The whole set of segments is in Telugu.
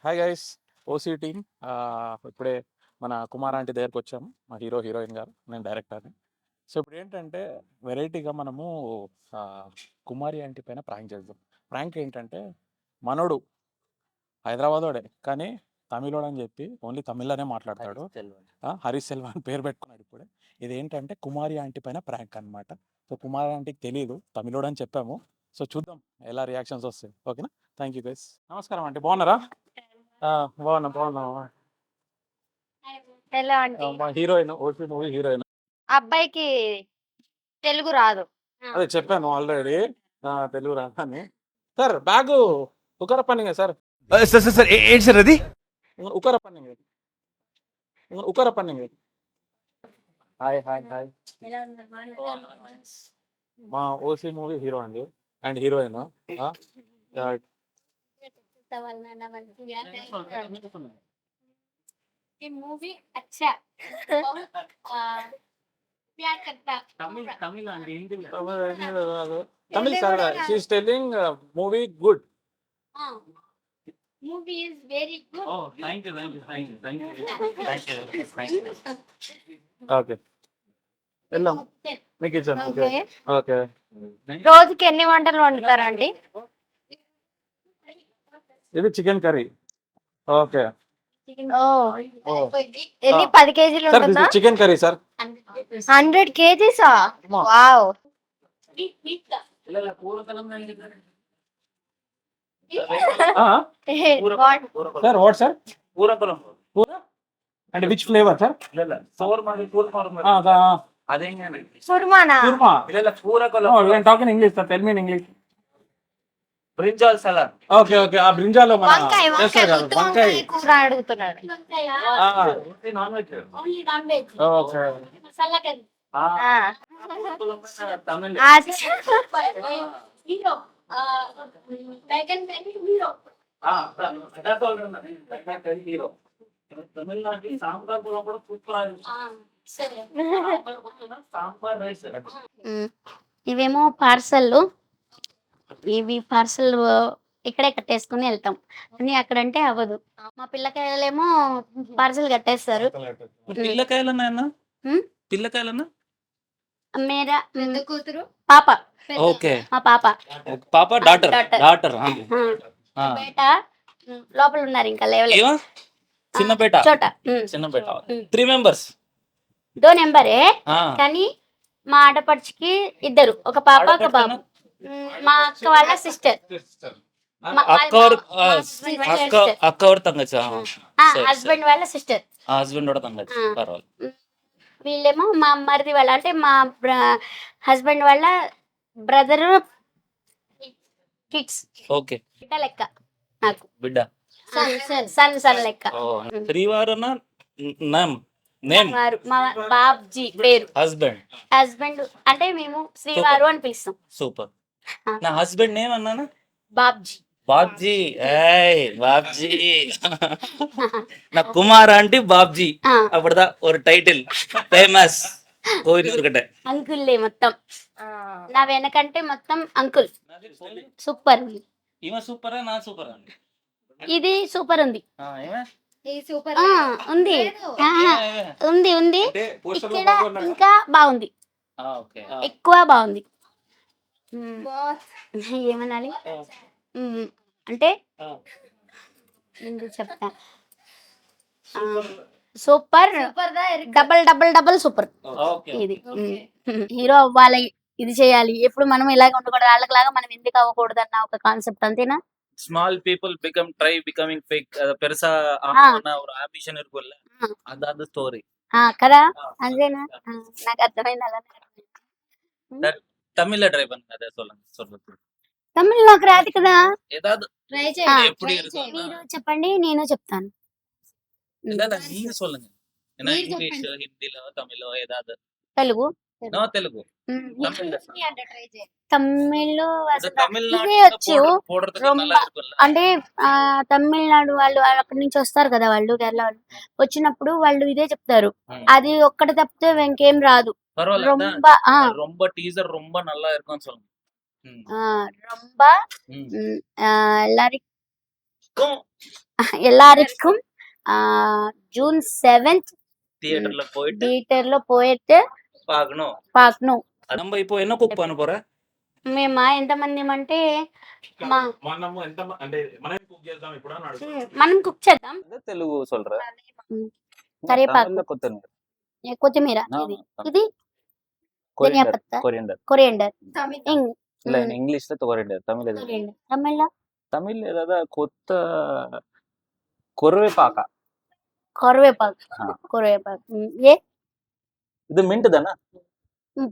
Hi guys, OC team. ఇప్పుడే మన కుమార్ ఆంటీ దగ్గరకు వచ్చాము. మా హీరోయిన్ గారు, నేను డైరెక్టర్ని. సో ఇప్పుడు ఏంటంటే వెరైటీగా మనము ఆ, కుమారి ఆంటీ పైన ప్రాంక్ చేద్దాం. ప్రాంక్ ఏంటంటే మనోడు హైదరాబాదోడే కానీ తమిళోడు అని చెప్పి ఓన్లీ తమిళ్లోనే మాట్లాడతాడు. హరీష్ సెల్వ అని పేరు పెట్టుకున్నాడు ఇప్పుడే. ఇది ఏంటంటే కుమారి ఆంటీ పైన ప్రాంక్ అన్నమాట. సో కుమారి ఆంటీకి తెలియదు తమిళోడు అని చెప్పాము. సో చూద్దాం ఎలా రియాక్షన్స్ వస్తాయి. ఓకేనా? Thank you guys. నమస్కారం ఆంటీ, బాగున్నారా? బాగున్నా. ఎలా అంటే మా హీరోయిన్, ఓటీ మూవీ హీరోయిన్. అబ్బాయికి తెలుగు రాదు. అదే చెప్పాను ఆల్రెడీ, తెలుగు రాదని. సార్ బ్యాగు ఉకర పన్నింగ్ సార్, సార్ సార్ సార్ ఏంటి సార్ అది? ఉకర పన్నింగ్, ఉకర పన్నింగ్. Hi hi hi. మా ఓసీ మూవీ హీరో అండి అండ్ హీరోయిన్. ये मूवी अच्छा प्यार करता Tamil sir, she is telling movie good. Movie is very good. Okay వెళ్దాం, మీకు ఇచ్చాను. ఓకే. రోజుకి ఎన్ని వంటలు వండుతారండి? ఇది చికెన్ కర్రీ. ఓకే. ఎన్ని 10 కేజీలు సార్ ఉంటుందా? Chicken curry sir. 100 కేజీసా? వావ్. Sir what sir? పూర అంటే విచ్ ఫ్లేవర్ సార్? కుర్మానా? Kurma. Talking English sir, tell me in English. Brinjal salad. Okay okay. ఆ బ్రింజాలో మన వంకాయ చేస్తారు కదా, వంకాయ కూర అడుగుతున్నాడు. Non veg. ఓకే. తమిళ హీరో హీరో తమిళనాడు సాంబార్ కూడా సూపర్. సాంబార్ రైస్. ఇవేమో పార్సల్. ఇవి పార్సల్ ఇక్కడే కట్టేసుకుని వెళ్తాం అని అక్కడంటే అవ్వదు. మా పిల్లకాయలేమో పార్సల్ కట్టేస్తారు. పిల్లకాయలన్నా హ్మ్? పిల్లకాయలన్నా మేరా కూతురు పాప. ఓకే. మా పాప పాప డాటర్ డాటర్ బేట లోపల ఉన్నారు, ఇంకా లేవలేదు. ఏవా చిన్న బేట చోట చిన్న బేట 3 మెంబర్స్. దో నెంబరే కానీ మా ఆడపడుచుకి ఇద్దరు, ఒక పాప ఒక బాబు. మా అక్క వాళ్ళ సిస్టర్. అక్క ఎవరు తంగచ్చ? హస్బెండ్ వాళ్ళ సిస్టర్. హస్బెండ్ కూడా తంగచ్చ. పర్వాలేదు. వీళ్ళేమో మా మరిది వాళ్ళ, అంటే మా హస్బెండ్ వాళ్ళ బ్రదర్ కిడ్స్. ఓకే. బిడ్డ లెక్క నాకు, బిడ్డ సన్ లెక్క. శ్రీవారన నేమ్ వారు మా బాబ్జీ పేరు. హస్బెండ్ అంటే మేము శ్రీవారు అని పిలుస్తాం. సూపర్. నా హస్బెండ్ నేమ్ అన్నానా? బాబ్జీ. బాబ్జీ. బాబ్జీ. నా కుమార్ ఆంటీ బాబ్జీ. అప్పుడుదా ఒక టైటిల్ ఫేమస్ కోరికటే. అంకుల్లే మొత్తం. నా వెనకంటే మొత్తం అంకుల్. సూపర్. ఈమె సూపరా నా సూపరా? ఇది సూపర్ ఉంది. ఉంది ఉంది ఉంది ఇక్కడ ఇంకా బాగుంది, ఎక్కువ బాగుంది. ఏమనాలి అంటే చెప్తా. Super, double double double super. ఇది హీరో అవ్వాలి, ఇది చేయాలి, ఎప్పుడు మనం ఇలాగ ఉండకూడదు, వాళ్ళకిలాగా మనం ఎందుకు అవ్వకూడదు అన్న ఒక కాన్సెప్ట్, అంతేనా? ಸ್ಮಾಲ್ ಪೀಪಲ್ ಬಿಕಮಿಂಗ್ ಫೇಕ್ ಪೆರಸ ಅವ್ರ ಆಂಬಿಷನ್ ಇರ್ಬೋಲ್ಲ ಅದಾದ ಸ್ಟೋರಿ కదా, అంతేనా? నాకు అర్థమైంది. అలా ತಮಿಳ ಟ್ರೈ பண்ணுங்க. ಅದೇ சொல்லுங்க. తమిళ్ నాకు రాదు కదా. ஏதாவது எப்படி మీరు చెప్పండి, నేను చెప్తాను. இல்ல நீங்க சொல்லுங்க. ஏன்னா இங்கிலீஷ் ஹிந்தில தமிழோ ஏதாவது. తెలుగు. నో తెలుగు. తమిళ్ ఇదే వచ్చు. అంటే తమిళనాడు వాళ్ళు అక్కడి నుంచి వస్తారు కదా, వాళ్ళు కేరళ వాళ్ళు వచ్చినప్పుడు వాళ్ళు ఇదే చెప్తారు. అది ఒక్కటి తప్పితే ఇంకేం రాదు. ரொம்ப டீசர் ரொம்ப நல்லா இருக்கும்னு சொல்லுங்க. ரொம்ப எல்லாருக்கும் எல்லாருக்கும் ஜூன் 7th தியேட்டர்ல போயிட்டு థియేటర్లో పోయితే பார்க்கணும். పాకను. நம்ம இப்போ என்ன குக் பண்ண போற? మేమా ఎంతమంది అంటే మనము ఎంత అంటే మనం కుక్ చేద్దాం ఇప్పుడు అని అడుగుతున్నా. మనం కుక్ చేద్దాం. తెలుగు சொல்ற. కరివేపాకు, தமிழ்ல கொத்தமல்லி. కొత్తిమీర, ఇది ధనియా పత్తా, కొరియండర్, இல்ல ఇంగ్లీష్లో కొరియండర్, తమిళ తమిళ్లో తమిళ్ ఏదో కొత్త కొరివేపాక. కరివేపాకు, ఏ இது மின்ட் தானே?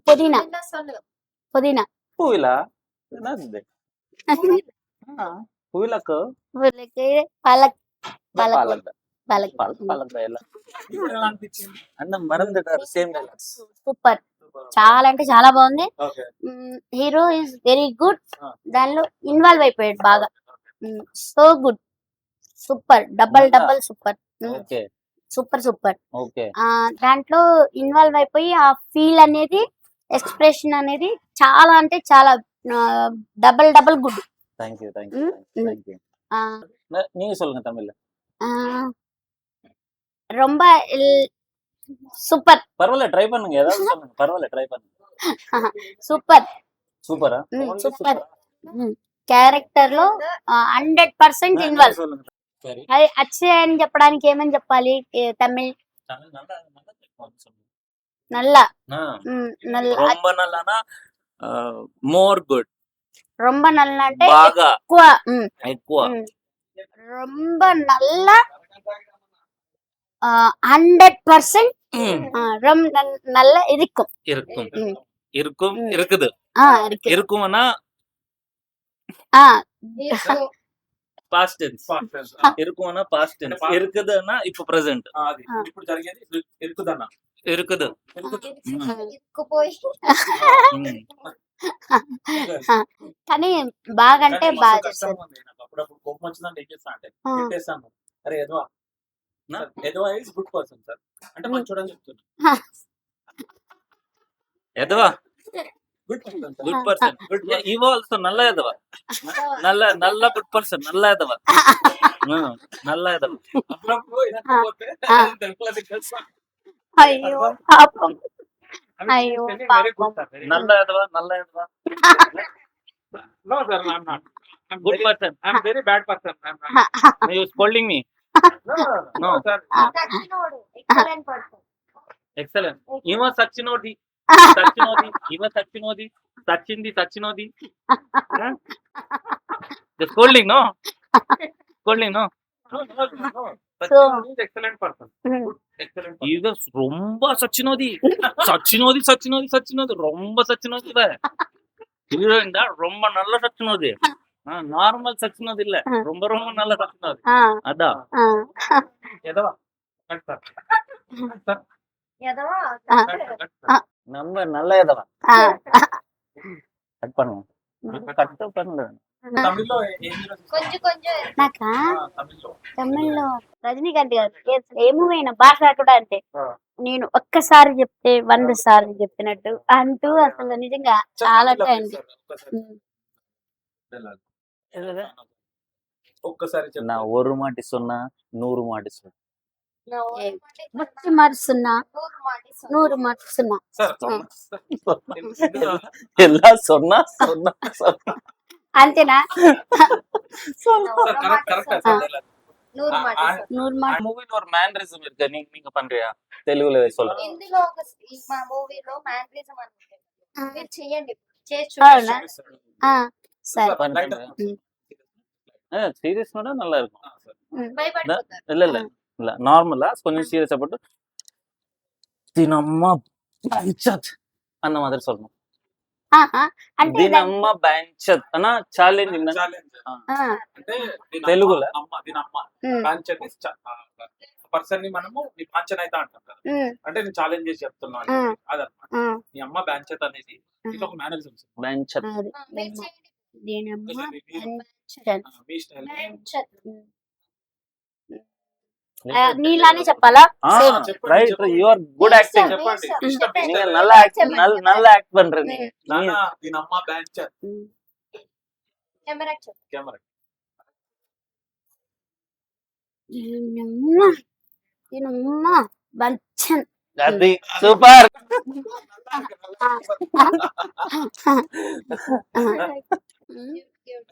పుదీనా, పుదీనా, பூவிலா என்னது? பூவிலக்கு పాలక్, பாலக் పాలక్, பாலக் எல்லாம் అన్న మరందటారు సేమ్ డైలాగ్స్. సూపర్, చాలా అంటే చాలా బాగుంది. Okay. Hero is very good, దానిలో ఇన్వాల్వ్ అయిపోయాడు బాగా. So good, super, double super, okay super super. Okay. దాంట్లో ఇన్వాల్వ్ అయిపోయి ఆ ఫీల్ అనేది, ఎక్స్ప్రెషన్ అనేది చాలా అంటే చాలా డబల్ గుడ్. థాంక్యూ ம், ம். நீங்க சொல்லுங்க தமிழ்ல. ரொம்ப సూపర్, பரவாயில்ல ட்ரை பண்ணுங்க, ஏதாவது சொல்லுங்க, பரவாயில்ல ட்ரை பண்ணுங்க. సూపర్, సూపరా? సూపర్. క్యారెక్టర్ లో 100% ఇన్వాల్వ్. சொல்லுங்க. சரி. అది అచ్చే అని చెప్పడానికి ఏమని చెప్పాలి? తమిళ్ தமிழ் நல்லா நல்லா சொல்லுங்க. నల్ల, నల్ల, ரொம்ப நல்லானா మోర్ గుడ్, రొంబ నల్ల అంటే బాగా ఎక్కువ, ఎక్కువ. రొంబ నల్ల 100% నల్ల ఇరుக்கும். இருக்கும் இருக்கும் இருக்குது. இருக்கு. இருக்கும்னா పాస్ట్ టెన్స్. இருக்கும்னா పాస్ట్ టెన్స్, இருக்குதுன்னா இப்போ ప్రెజెంట్. అది ఇప్పుడు జరిగేది ఇరుకుదన్న. இருக்குது. కానీ బాగా అంటే బాగా చేస్తారు. అప్పుడప్పుడు కోపం వచ్చిందంటే ఏం చేస్తా అంటే పెట్టేస్తాను. అరే ఎదవా, ఎదవా ఇస్ గుడ్ పర్సన్ సార్ అంటే మంచోడు అని చెప్తున్నా. ఎదవా good person sir. Good person. ఇవ ఆల్సో నల్ల ఎదవా, నల్ల నల్ల గుడ్ పర్సన్, నల్ల ఎదవా, నల్ల ఎదవా. అప్పుడప్పుడు ఇనకపోతే తెలుపులది తెలుసా. అయ్యో పాపం, అయ్యో పాపం. నల్ల ఎదవా, నల్ల ఎదవా. No sir, I'm not. I'm Good person. I'm very bad person. I'm not. You scolding me? No sir. Excellent. ఇవ సచ్చినోది, సచ్చినోది, ఇవ సచ్చినోది, సచ్చింది సచ్చినోది. The scolding no? Scolding no? No. So, He's excellent person. Good, excellent person. ఇవ ரொம்ப సచ్చినోది, సచ్చినోది, సచ్చినోది, సచ్చినోది, ரொம்ப సచ్చినోది. హీరోయిన్ దా ரொம்ப நல்ல సచ్చినోది. నార్మల్ సచ్చినోది இல்ல, ரொம்ப ரொம்ப நல்ல సచ్చినోది. అదా ఎదవా కట్ సార్. நம்ம நல்ல ఎదవా. కట్ பண்ணுங்க, కట్ பண்ணுங்க. తమిళ్లో ఏం హీరో చూస్తావు? నాకా తమిళ్లో తమిళ్లో రజనీకాంత్ గారు ఏ మూవీ అయినా భాష కూడా అంతే. ఆ. నేను ఒక్కసారి చెప్తే 100 సార్లు చెప్పినట్టు అంటూ అసలు నిజంగా చాలా టైం. ఒక్కసారి నా ஒரு மாட்டி சொன்னா 100 மாட்டி சொன்னா. ముచ్చి మరుస్తున్నా 100 మరుస్తున్నా. ఎలా சொன்னா சொன்னா சொன்னா అంతేనా? 100 మాట 100 మాట. మూవీలో ஒரு மேனரிசம் இருக்கு, நீங்க பண்றியா? తెలుగులో சொல்லுங்க. ఇందులో ఒక మా మూవీలో మ్యానరిజం అని ఉంటుంది. మీరు చేయండి, చేసి అవునా? సరే. சீரியஸ் நோட நல்லா இருக்கும். భయపడిపోతారు. இல்ல இல்ல இல்ல நார்மலா கொஞ்சம் சீரியஸா போட்டு தினம்மா పంచత్ అన్న மாதிரி சொல்லணும். అంటే దీనమ్మ పంచత్ అన్న ఛాలెంజ్ అంటే తెలుగులో దీని అమ్మ పాంచన్ పర్సన్ ని మనము నీ పాంచన్ అయితే అంటాం కదా, అంటే నేను ఛాలెంజ్ చేసి చెప్తున్నాను అదనమాట. నీ అమ్మ బ్యాంచెత్ అనేది ఇది ఒక మేనరిజం. పంచత్ మీరు చేయండి. మీ స్టైల్ నీలానే చెప్పాలా? Right, you are good acting. చెప్పండి. நீங்க நல்லா ஆக்ட் பண்றீங்க. దీని అమ్మ బ్యాంచెత్. కెమెరా కెమెరా దీనమ్మ బంచన్. అది సూపర్.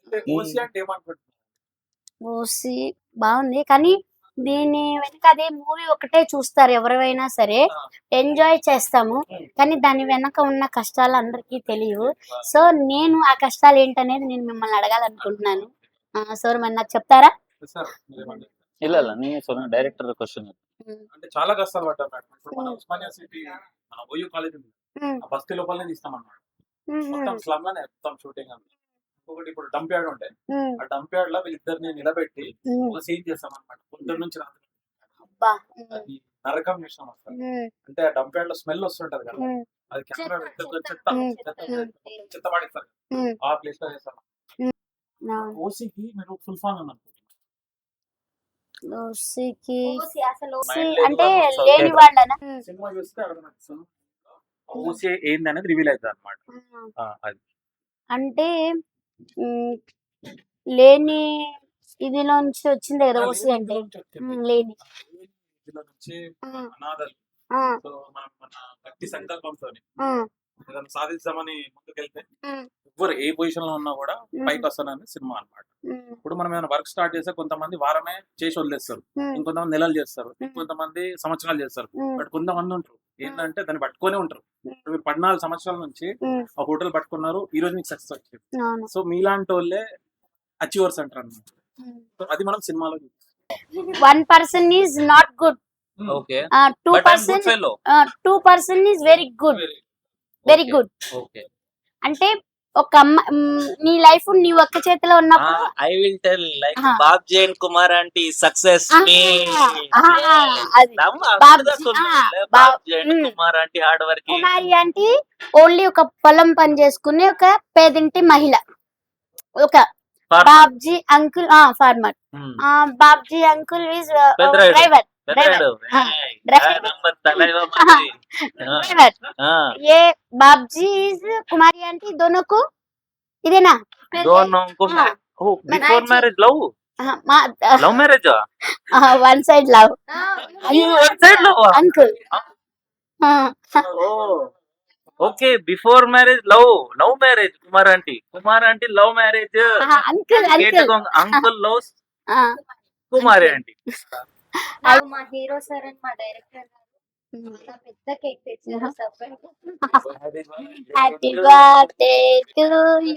అంటే ఓసి అంటే ఏమనుకుంటున్నారు? ఓసి బాగుంది కానీ దీని వెనక అదే మూవీ ఒకటే చూస్తారు ఎవరైనా సరే, ఎంజాయ్ చేస్తాము కానీ దాని వెనక ఉన్న కష్టాలు అందరికీ తెలియవు. సో నేను ఆ కష్టాలు ఏంటనేది నేను మిమ్మల్ని అడగాలనుకుంటున్నాను. సార్ మరి నాకు చెప్తారా? సార్ మీరేమంటారు? ಇಲ್ಲ ಇಲ್ಲ ನೀವೇ ಸೊನ್ನ ಡೈರೆಕ್ಟರ್ ಕ್ವಶನ್. అంటే చాలా కష్టాలు పడ్డాం మేడం. ఇప్పుడు మన ఉస్మానియా సిటీ మన ఓయూ కాలేజ్ ఉంది, ఆ బస్తీ లోపలనే తీస్తాం అన్నమాట. మొత్తం స్లమ్ లోనే మొత్తం షూటింగ్ అంతా. ఇంకొకటి ఇప్పుడు డంప్ యార్డ్ ఉంటాయి, ఆ డంప్ యార్డ్ లో వీళ్ళిద్దరిని నిలబెట్టి ఒక సీన్ చేస్తాం అనమాట. పొద్దున్న నుంచి రాత్రి అది నరకం చేసినాం అసలు. అంటే ఆ డంప్ యార్డ్ లో స్మెల్ వస్తుంటది కదా, అది కెమెరా చెత్త పడేస్తారు, ఆ ప్లేస్ లో చేస్తాం. ఓసీకి మీరు ఫుల్ ఫామ్ అని అనుకుంటున్నారు? ఓసికి ఓసి అసలు అంటే లేని వాళ్ళనా? సినిమా చూస్తే అర్థమవుతుంది ఓసీ ఏంది అనేది రివీల్ అవుతుంది అనమాట. అది అంటే లేని ఇదిలో నుంచి వచ్చింది కదా ఓసి అంటే. లేని ఇందులో నుంచి అనాథలు. సో మనం మన గట్టి సంకల్పంతో ఏదైనా సాధిద్దామని ముందుకెళ్తే ఎవరు ఏ పొజిషన్ లో ఉన్నా కూడా పైకి వస్తానని సినిమా అన్నమాట. ఇప్పుడు మనం ఏమైనా వర్క్ స్టార్ట్ చేస్తే కొంతమంది వారమే చేసి వదిలేస్తారు, ఇంకొంతమంది నెలలు చేస్తారు, ఇంకొంతమంది సంవత్సరాలు చేస్తారు. బట్ కొంతమంది ఉంటారు ఏంటంటే దాన్ని పట్టుకొనే ఉంటారు. మీరు 14 సంవత్సరాల నుంచి ఆ హోటల్ పట్టుకున్నారు, ఈ రోజు మీకు సక్సెస్ వచ్చింది. సో మీలాంటి వాళ్ళే అచీవర్స్ అంటారు అన్నమాట. సో అది మనం సినిమాలో చూస్తాం. 1% is not good, okay 2% is very good, very good. Okay అంటే ఒక నీ లైఫ్ నీ ఒక్క చేతిలో ఉన్నప్పుడు I will tell like Babji and Kumar aunty success me. అది Babji and Kumar aunty hard work. Kumari అంటే ఓన్లీ ఒక పొలం పని చేసుకునే ఒక పేదింటి మహిళ. ఒక Babji uncle farmer, Babji uncle is driver. ये बाबजी इज कुमारी आंटी दोनों को इदेना दोनों को before marriage love love marriage one side love one side love uncle. Okay before marriage love marriage Kumar aunty love marriage uncle uncle uncle loves Kumari aunty. మా హీరో సార్ అండ్ మా డైరెక్టర్ గారు పెద్ద కేక్ తెచ్చారు. Happy birthday to you,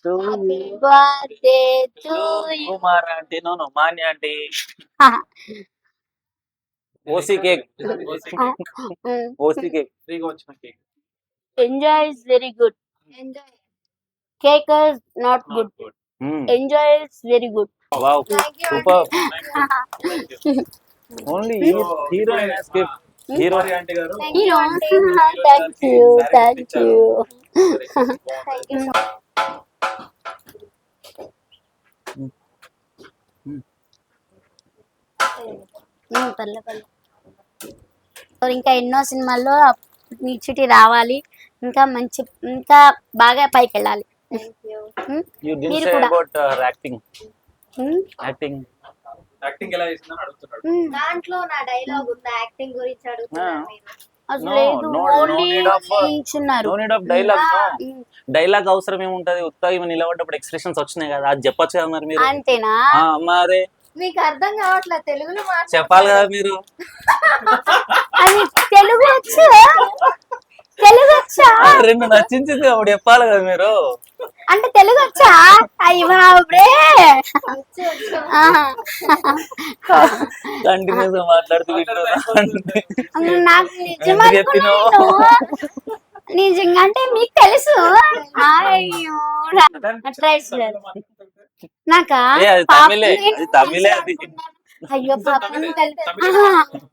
happy birthday to you Kumar aunty no मान्य आंटी. ओसी केक ఫ్రీగా వచ్చిన cake. Enjoy is very good, enjoy. Cake is not good, enjoy is very good. Wow super. Only hero in escape hero aunty గారు థ్యాంక్ యూ థ్యాంక్ యూ. పర్లే పర్లే. ఇంకా ఎన్నో సినిమాల్లో నిచ్చిటి రావాలి, ఇంకా మంచి ఇంకా బాగా పైకి వెళ్ళాలి. you didn't మీరు say కూడా. about acting acting యాక్టింగ్ ఎలా చేసిందని అడుగుతున్నాడు. దాంట్లో నా డైలాగ్ ఉంది, యాక్టింగ్ గురించి అడుగుతున్నారు మీరు. అసలు No, లేదు, no ఓన్లీ need of నిల్చున్నారు. no need of dialogue no dialogue అవసరం ఏముంటది, ఉత్తగా ఇవి నిలబడ్డప్పుడు ఎక్స్ప్రెషన్స్ వచ్చినాయి కదా, అది చెప్పొచ్చు కదా మరి మీరు. అంతేనా? మరి మీకు అర్థం కావట్లేదు తెలుగులో చెప్పాలి కదా మీరు. అది తెలుగు వచ్చు, తెలుగు వచ్చా? రెండు నచ్చించింది అప్పుడు చెప్పాలి కదా మీరు. అంటే తెలుగు వచ్చా? అయ్యి బాబురే, కంటిన్యూస్ గా మాట్లాడుతూ నాకు నిజం అనుకున్నాను. నిజంగా అంటే మీకు తెలుసు. అయ్యో ట్రై చేయాలి నాకా? అది తమిళే, అది తమిళే అది. అయ్యో పాపం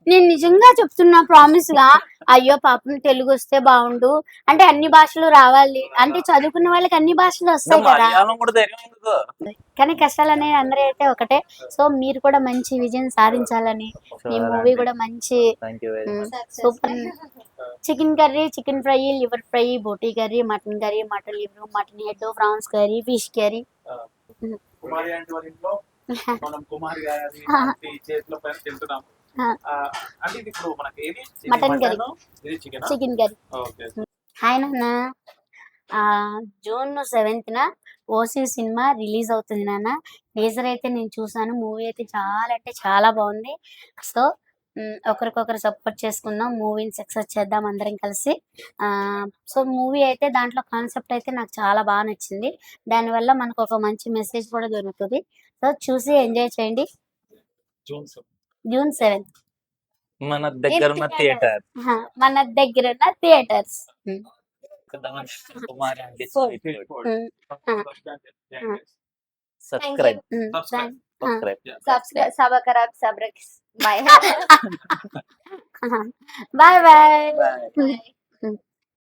నేను నిజంగా చెప్తున్నా ప్రామిస్ గా. అయ్యో పాపం తెలుగు వస్తే బాగుండు, అంటే అన్ని భాషలు రావాలి, అంటే చదువుకున్న వాళ్ళకి అన్ని భాషలు వస్తాయి కదా. మలయాళం కూడా ధైర్యం ఎందుకు? కానీ కష్టాలు అనేవి అందరూ అయితే ఒకటే. సో మీరు కూడా మంచి విజయం సాధించాలని, ఈ మూవీ కూడా మంచి Thank you very much. Super. Chicken curry, chicken fry, liver fry, బోటీ curry, mutton curry, mutton liver, mutton head, prawns curry, fish curry. Kumari aunty వాళ్ళ ఇంట్లో మనం కుమారి గారి ఆ. ఆంటీ చేతిలో పైన తింటున్నాం. ఆ. అంటే ఇది ఇప్పుడు మనకి ఏది మటన్ కర్రీ. ఇది chicken. Chicken curry. Okay. Hi నాన్న. జూన్ 7th ఓసీ సినిమా రిలీజ్ అవుతుంది నాన్న. టీజర్ అయితే నేను చూసాను. మూవీ అయితే చాలా అంటే చాలా బాగుంది. సో ఒకరికొకరు సపోర్ట్ చేసుకుందాం, మూవీని సక్సెస్ చేద్దాం అందరం కలిసి. సో మూవీ అయితే దాంట్లో కాన్సెప్ట్ అయితే నాకు చాలా బాగా నచ్చింది. దానివల్ల మనకు ఒక మంచి మెసేజ్ కూడా దొరుకుతుంది. సో చూసి ఎంజాయ్ చేయండి. జూన్ 7th మన దగ్గర ఉన్న థియేటర్ మన దగ్గర ఉన్న theatres. Kumari aunty Subscribe. Subscribe Subscribe. Bye. Bye bye.